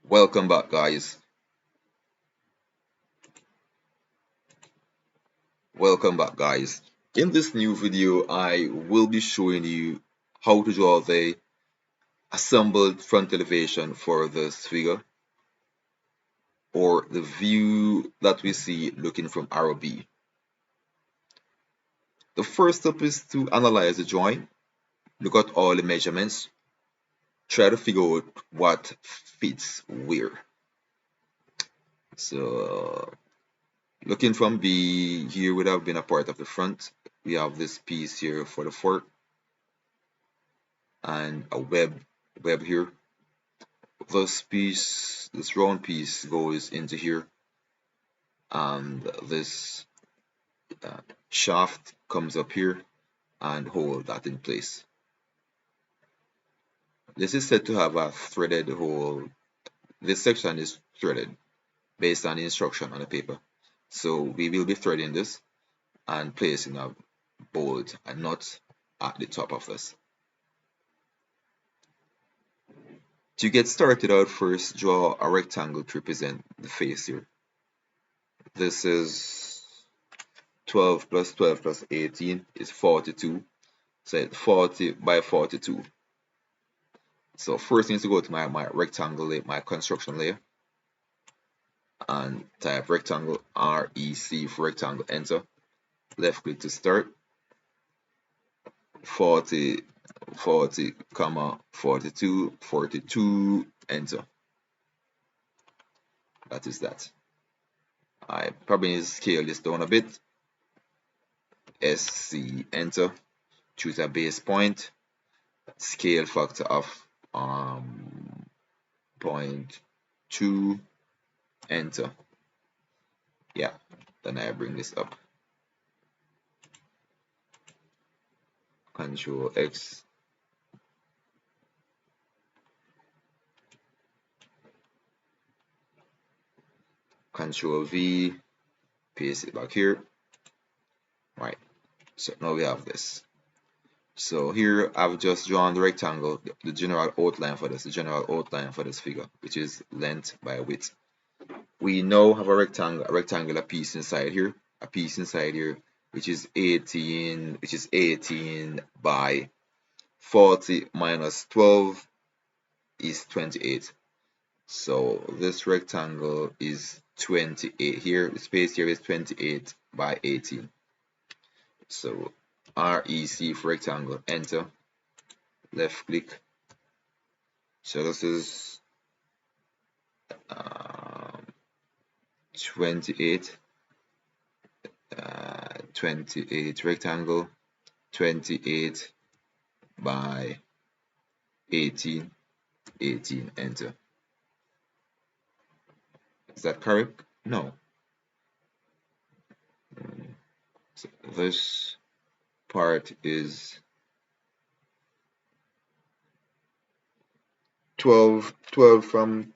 Welcome back, guys. Welcome back, guys. In this new video, I will be showing you how to draw the assembled front elevation for this figure, or the view that we see looking from ROB. The first step is to analyze the drawing, look at all the measurements, try to figure out what fits where. So, looking from B, here would have been a part of the front. We have this piece here for the fork and a web here. This round piece goes into here, and this shaft comes up here and hold that in place. This is said to have a threaded hole. This section is threaded based on the instruction on the paper. So we will be threading this and placing a bolt and nut at the top of this. To get started out, first draw a rectangle to represent the face here. This is 12 plus 12 plus 18 is 42. So it's 40 by 42. So first I need to go to my rectangle layer, my construction layer, and type rectangle, REC for rectangle, enter. Left click to start. 40, 40, comma, 42, 42, enter. That is that. I probably need to scale this down a bit. SC, enter. Choose a base point. Scale factor of 0.2, enter. Yeah, then I bring this up. Control X. Control V. Paste it back here. Right. So now we have this. So here I've just drawn the rectangle, the general outline for this, figure, which is length by width. We now have a rectangular piece inside here, which is 18, by 40 minus 12 is 28. So this rectangle is 28 here. The space here is 28 by 18. So REC for rectangle, enter. Left click. So this is 28, 28 rectangle, 28 by 18, 18, enter. Is that correct? No. So this part is 12 from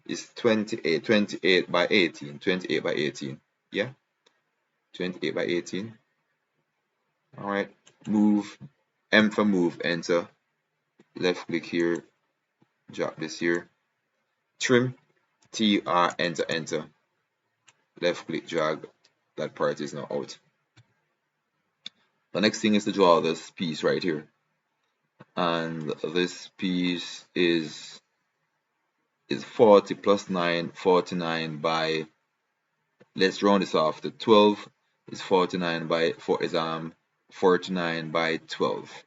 is 28 by 18, 28 by 18. Yeah, 28 by 18. All right, move, M for move, enter. Left click here, drop this here. Trim, TR, enter, enter. Left click, drag. That part is now out. The next thing is to draw this piece right here. And this piece is 40 plus 9, 49 by, let's round this off, the 12 is 49 by 49 by 12.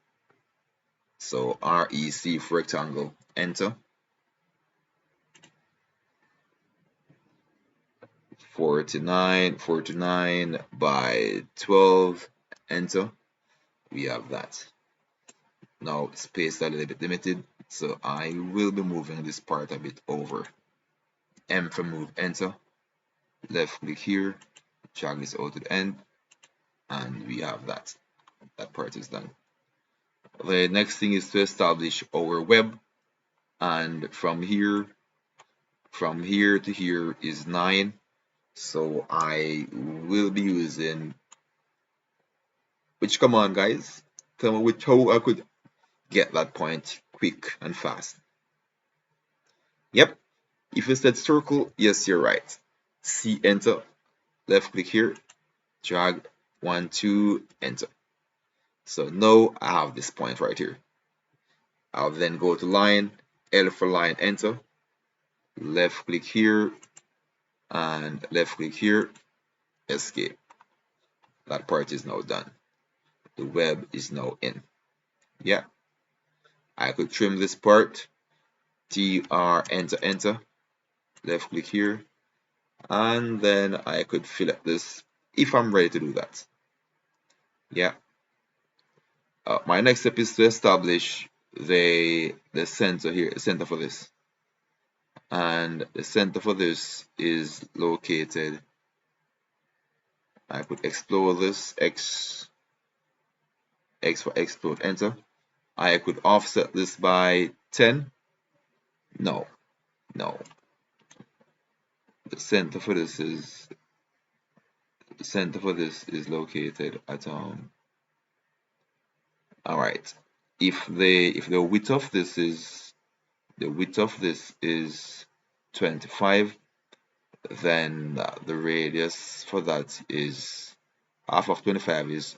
So REC for rectangle, enter. 49 by 12, enter. We have that. Now space is a little bit limited, so I will be moving this part a bit over. M for move, enter. Left click here, drag this out to the end, and we have that. That part is done. The next thing is to establish our web, and from here to here is 9. So I will be using, which, come on guys, tell me which how I could get that point quick and fast. Yep, If you said circle, yes, you're right. C, enter, left click here, drag 1, 2, enter. So now I have this point right here. I'll then go to line, L for line, enter, left click here, and left click here, escape. That part is now done. The web is now in. Yeah, I could trim this part, TR, enter, enter, left click here, and then I could fill up this if I'm ready to do that. Yeah. My next step is to establish the center here, center for this, and the center for this is located. I could explore this, X for explode, enter. I could offset this by 10. No, no. The center for this is located at all right. If the width of this is 25, then the radius for that is half of 25 is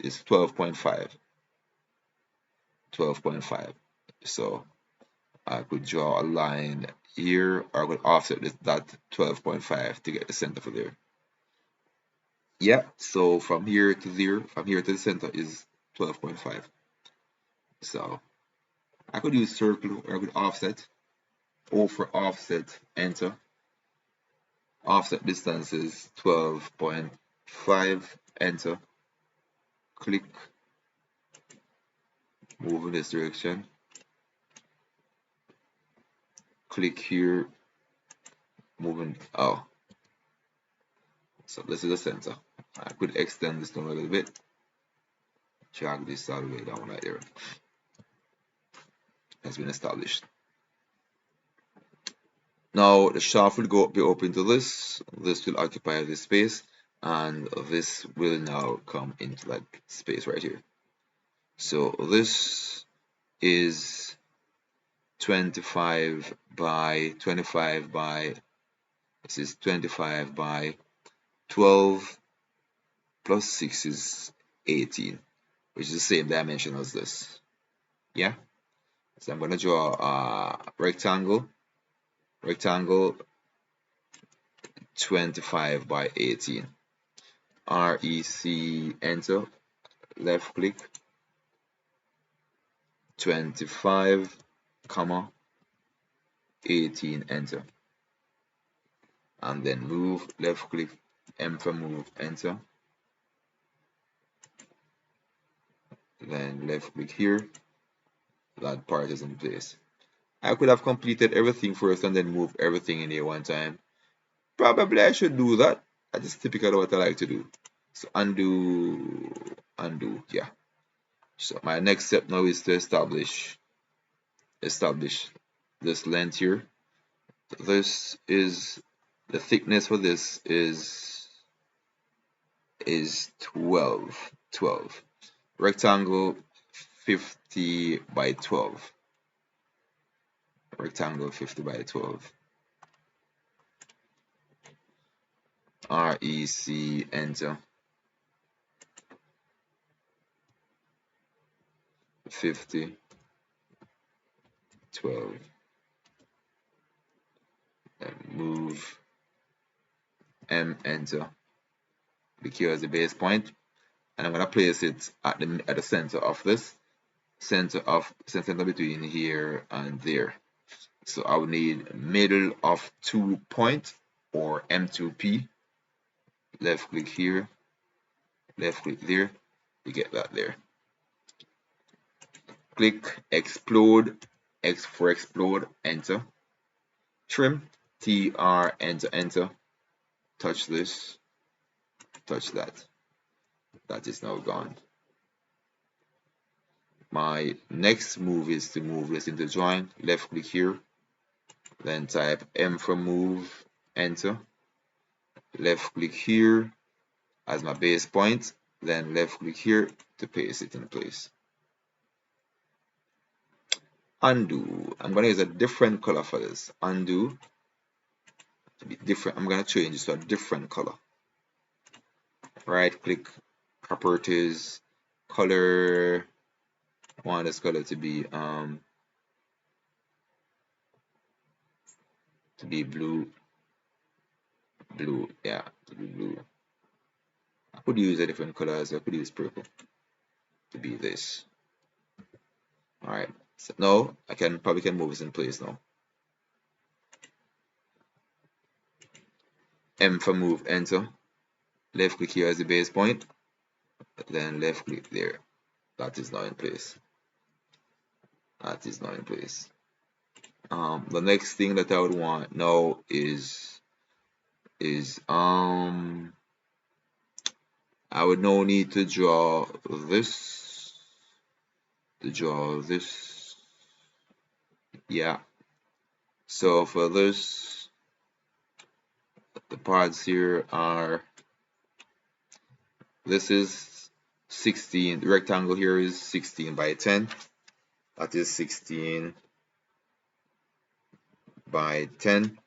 12.5. So I could draw a line here, or I could offset that 12.5 to get the center for there. Yeah, so from here to there, from here to the center is 12.5. So I could use circle, or I could offset. O for offset, enter. Offset distance is 12.5, enter. Click, move in this direction. Click here, moving. Oh, so this is the center. I could extend this down a little bit. Drag this all the way down right there. Has been established. Now the shaft will be open to this. This will occupy this space, and this will now come into that space right here. So this is 25 by 12 plus 6 is 18, which is the same dimension as this. Yeah. So I'm going to draw a rectangle 25 by 18. REC, enter, left click, 25, comma, 18, enter. And then move, left click, M for move, enter. Then left click here, that part is in place. I could have completed everything first and then move everything in here one time. Probably I should do that. That is typical what I like to do. So undo, yeah. So my next step now is to establish this length here. This is the thickness for this is 12. Rectangle 50 by 12. Rectangle 50 by 12. REC, enter. 50, 12. And move M, enter. Here is the base point, and I'm going to place it at the center of this, center between here and there. So I will need middle of 2 point, or M2P. Left click here, left click there, you get that there. Click explode, X for explode, enter. Trim, TR, enter. Touch this, touch that. That is now gone. My next move is to move this into drawing. Left click here, then type M for move, enter. Left click here as my base point, then left click here to paste it in place. Undo. I'm gonna use a different color for this. Undo to be different. I'm gonna change this to a different color. Right click, properties, color. I want this color to be blue. Yeah, to be blue. I could use a different color, so I could use purple to be this. Alright, so now I can probably move this in place now. M for move, enter. Left click here as the base point, then left click there. That is now in place. That is now in place. The next thing that I would want now is I would now need to draw this. Yeah. So for this, the parts here are, this is 16. The rectangle here is 16 by 10. That is 16 by 10.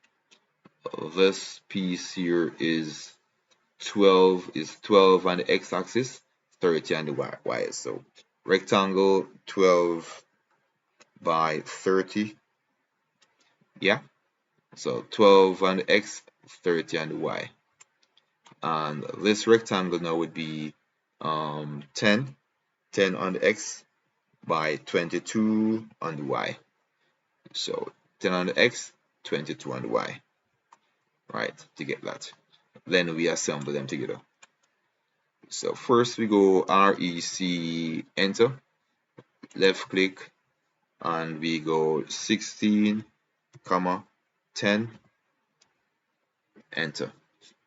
This piece here is 12 on the x-axis, 30 on the y. So rectangle 12 by 30. Yeah. So 12 on the x, 30 on the y. And this rectangle now would be 10 on the x by 22 on the y. So 10 on the x, 22 on the y. Right, to get that. Then we assemble them together. So first we go REC, enter, left click, and we go 16, 10, enter.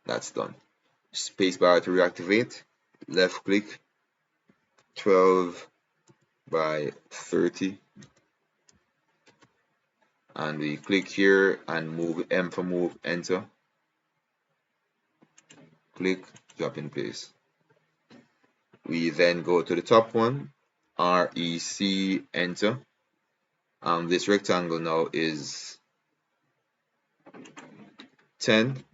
That's done. Spacebar to reactivate, left click, 12 by 30, and we click here and move M for move, enter, click, drop in place. We then go to the top one, REC, enter. This rectangle now is 10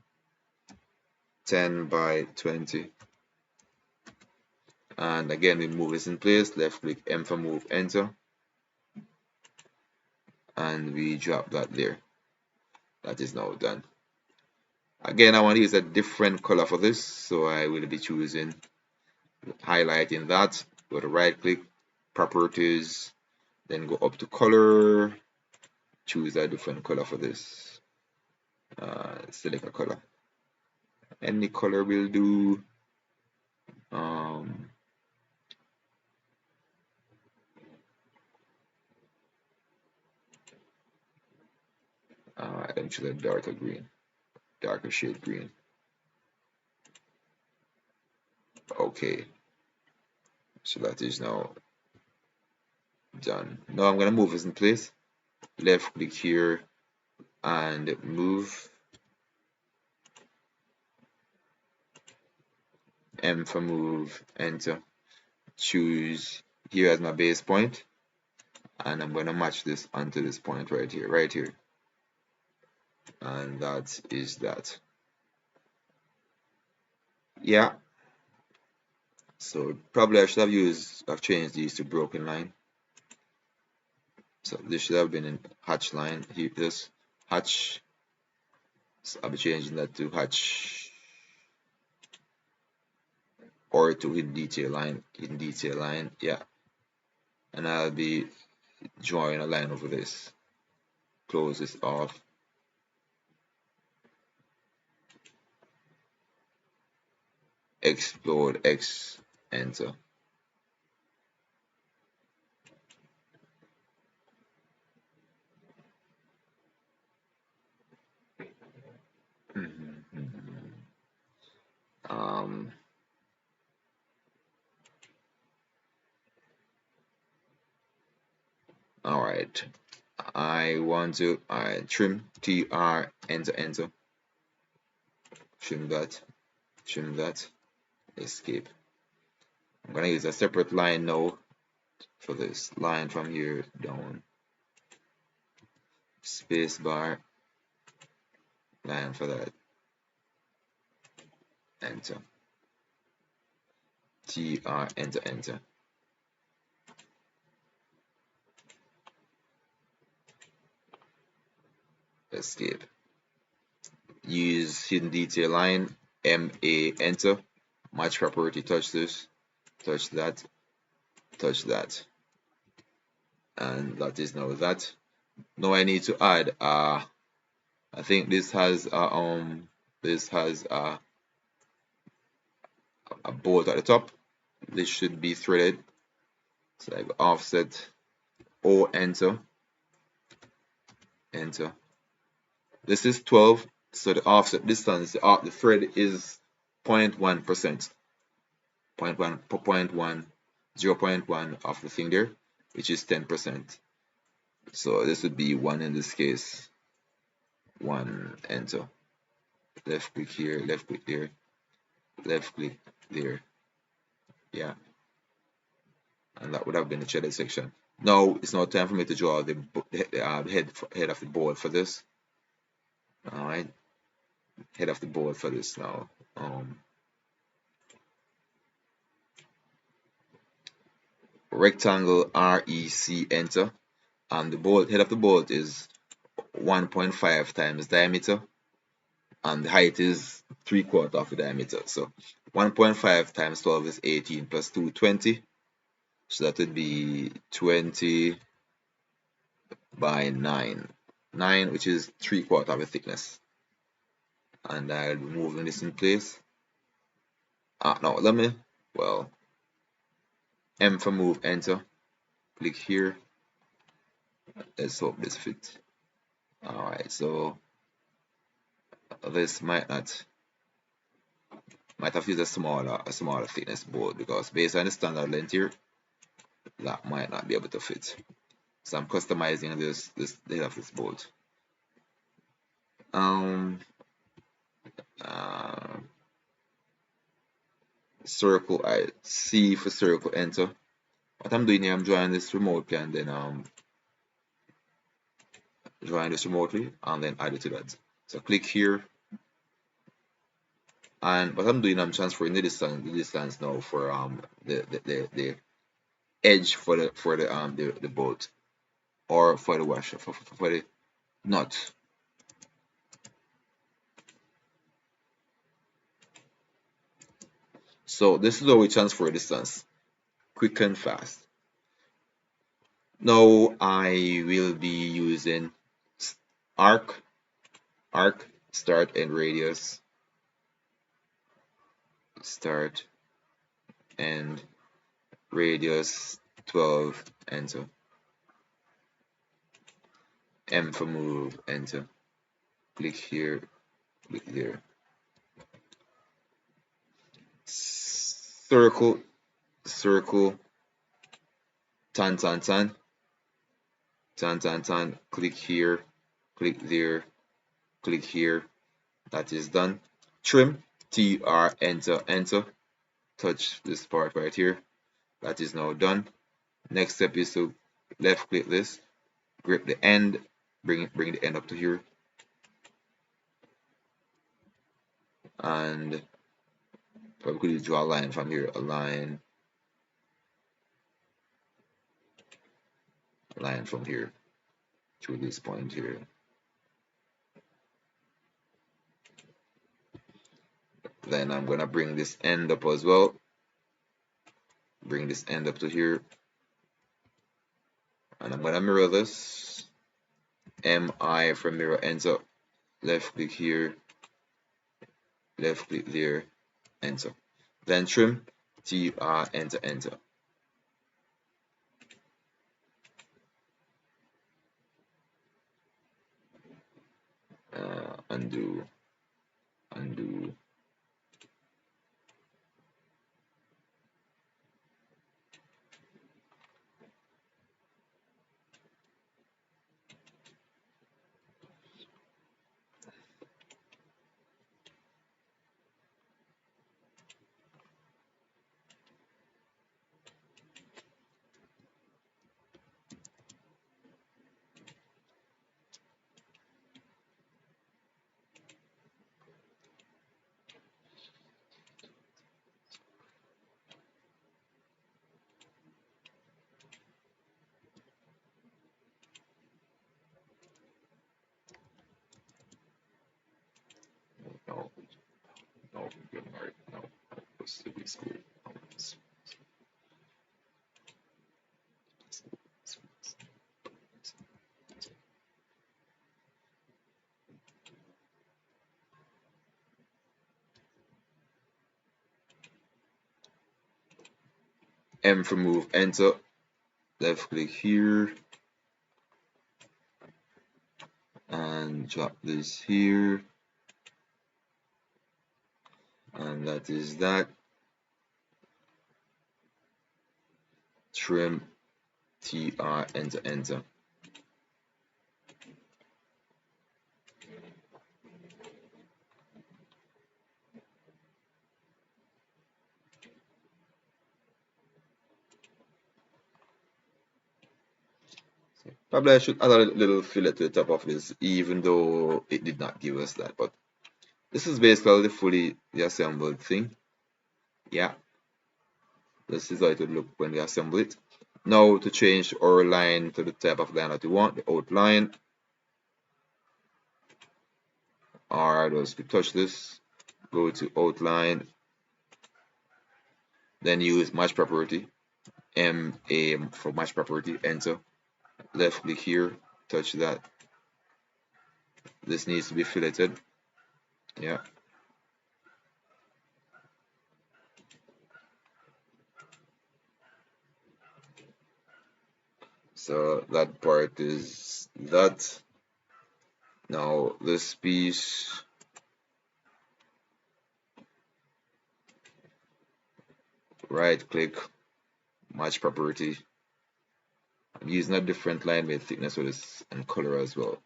by 20. And again, we move this in place, left click, M for move, enter. And we drop that there. That is now done. Again, I want to use a different color for this, so I will be choosing, highlighting that, go to right click, properties, then go up to color, choose a different color for this. Select a color. Any color will do. I'm choose a darker green, darker shade green. Okay, so that is now done. Now I'm gonna move this in place. Left click here and move. M for move, enter. Choose here as my base point, and I'm gonna match this onto this point right here, and that is that. Yeah. So probably I should have changed these to broken line. So this should have been in hatch line. Here, this hatch. So I'll be changing that to hatch, or to hidden detail line. Yeah. And I'll be drawing a line over this. Close this off. Explode X, enter. All right, I want to trim, TR, enter, trim that, escape. I'm gonna use a separate line now for this line from here down. space bar, line for that, enter, tr, enter, enter, escape. Use hidden detail line, MA, enter, match property, touch this, touch that, touch that, and that is now that. Now I need to add I think this has a bolt at the top. This should be threaded. So I go offset O, enter, enter. This is 12, so the offset distance, the thread is 0.1%, 0.1 of the thing there, which is 10%. So this would be 1 in this case. 1, enter. Left click here, left click there, left click there. Yeah. And that would have been the shaded section. Now it's now time for me to draw the head of the board for this. Alright. Head of the board for this now. Rectangle REC, enter, and the bolt, head of the bolt is 1.5 times diameter, and the height is 3/4 of the diameter. So 1.5 times 12 is 18 plus 2, 20. So that would be 20 by 9, which is 3/4 of the thickness. And I'll be moving this in place. Now let me, well, M for move, enter, click here. Let's hope this fits. Alright, so this might have used a smaller thickness board, because based on the standard length here, that might not be able to fit. So I'm customizing the head of this board. Circle, C for circle, enter. What I'm doing here, I'm drawing this remotely, and then drawing this remotely and then add it to that. So click here, and what I'm doing, I'm transferring the distance now for the edge for the bolt, or for the washer, for the nut. So this is how we transfer distance, quick and fast. Now I will be using arc, start and radius, start and radius 12, enter. M for move, enter. Click here, click there. Circle, tan, click here, click there, click here. That is done. Trim, TR, enter, touch this part right here. That is now done. Next step is to left click this, grip the end, bring the end up to here, and probably draw a line from here, a line from here to this point here. Then I'm gonna bring this end up as well. Bring this end up to here, and I'm gonna mirror this. MI for mirror, enter. Left click here, left click there, enter. Then trim, TR, enter. Undo. M for move, enter, left click here and drop this here, and that is that. Trim, TR, enter, enter. Probably I should add a little fillet to the top of this, even though it did not give us that, but this is basically the fully assembled thing. Yeah, this is how it would look when we assemble it. Now to change our line to the type of line that we want, the outline, or just touch this, go to outline, then use match property, MA for match property, enter, left click here, touch that. This needs to be filleted. Yeah. So that part is that. Now this piece, right click, match property. I'm using a different line with thickness for this and color as well.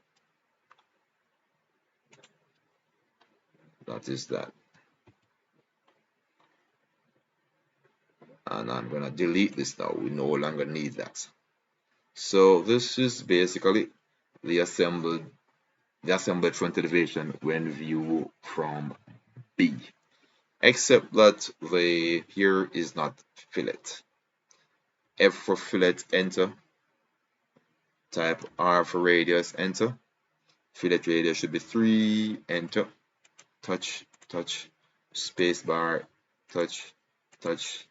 That is that. And I'm gonna delete this now. We no longer need that. So this is basically the assembled front elevation when viewed from B. Except that the here is not fillet. F for fillet, enter. Type R for radius, enter. Fillet radius should be 3, enter. Touch, touch, space bar, touch, touch,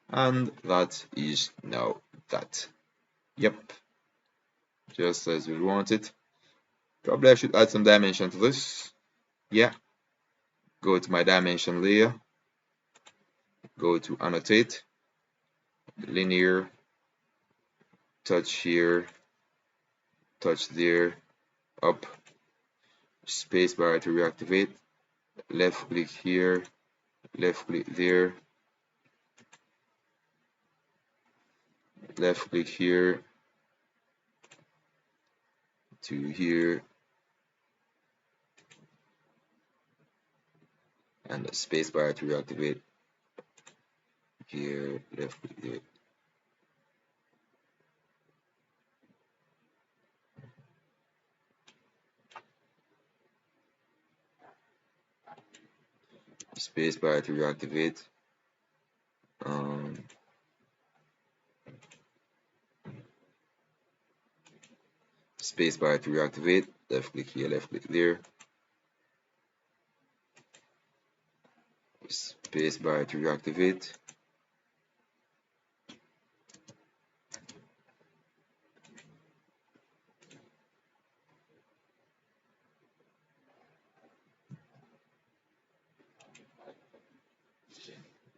and that is now that. Yep, just as we want it. Probably I should add some dimension to this. Yeah, go to my dimension layer, go to annotate, linear, touch here, touch there, up, space bar to reactivate, left click here, left click there, left click here to here, and the space bar to reactivate here, left click there. Space bar to reactivate. Space bar to reactivate, left click here, left click there. Space bar to reactivate.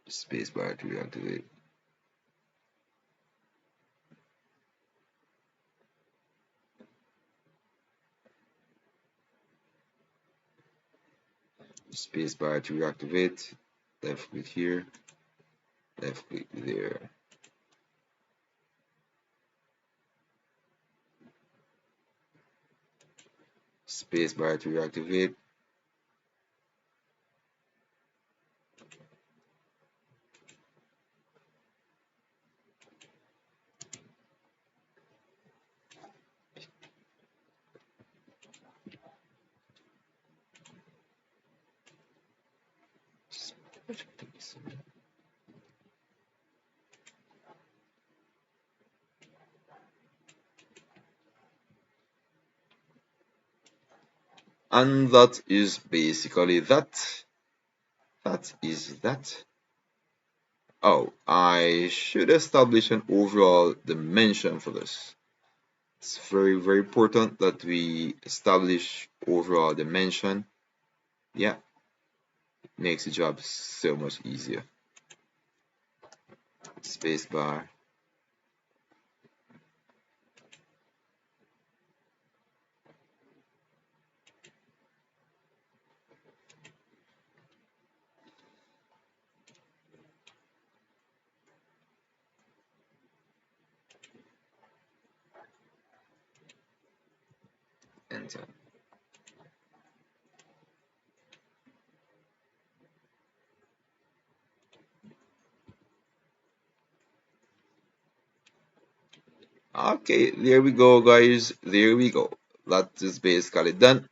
Space bar to reactivate. Space bar to reactivate, left click here, left click there. Space bar to reactivate. And that is basically that. That is that. Oh, I should establish an overall dimension for this. It's very, very important that we establish overall dimension. Yeah, makes the job so much easier. Spacebar. Enter. Okay, there we go, guys. There we go. That is basically done.